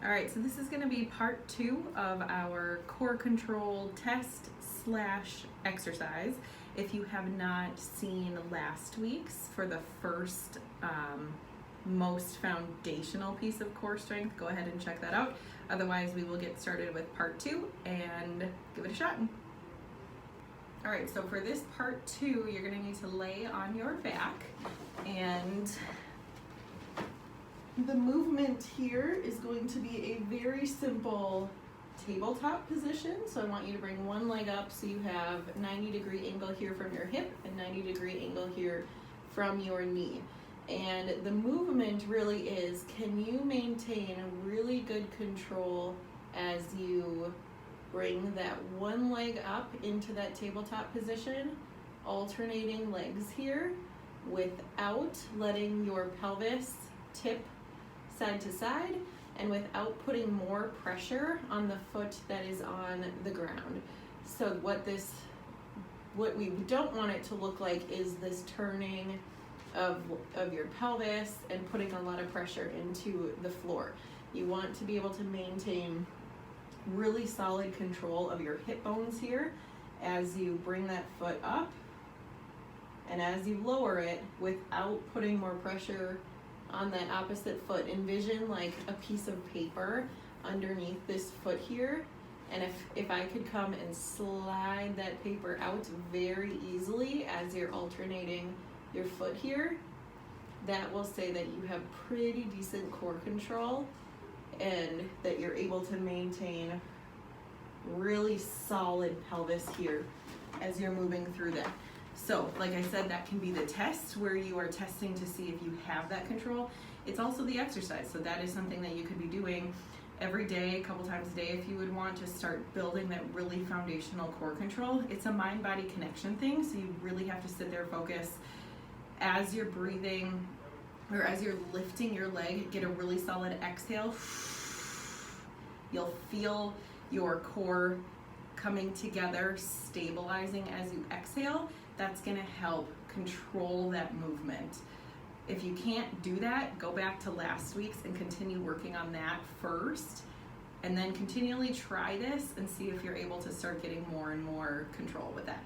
All right, so this is going to be part 2 of our core control test / exercise. If you have not seen last week's for the first most foundational piece of core strength, go ahead and check that out. Otherwise, we will get started with part 2 and give it a shot. All right, so for this part 2, you're going to need to lay on your back, and the movement here is going to be a very simple tabletop position. So I want you to bring one leg up so you have 90-degree angle here from your hip and 90-degree angle here from your knee. And the movement really is, can you maintain really good control as you bring that one leg up into that tabletop position, alternating legs here without letting your pelvis tip side to side and without putting more pressure on the foot that is on the ground. So what we don't want it to look like is this turning of your pelvis and putting a lot of pressure into the floor. You want to be able to maintain really solid control of your hip bones here as you bring that foot up and as you lower it without putting more pressure on that opposite foot. Envision like a piece of paper underneath this foot here, and if I could come and slide that paper out very easily as you're alternating your foot here, that will say that you have pretty decent core control and that you're able to maintain really solid pelvis here as you're moving through that. So, like I said, that can be the test where you are testing to see if you have that control. It's also the exercise, so that is something that you could be doing every day, a couple times a day if you would want to start building that really foundational core control. It's a mind-body connection thing, so you really have to sit there, focus as you're breathing or as you're lifting your leg, get a really solid exhale. You'll feel your core coming together, stabilizing as you exhale. That's going to help control that movement. If you can't do that, go back to last week's and continue working on that first, and then continually try this and see if you're able to start getting more and more control with that.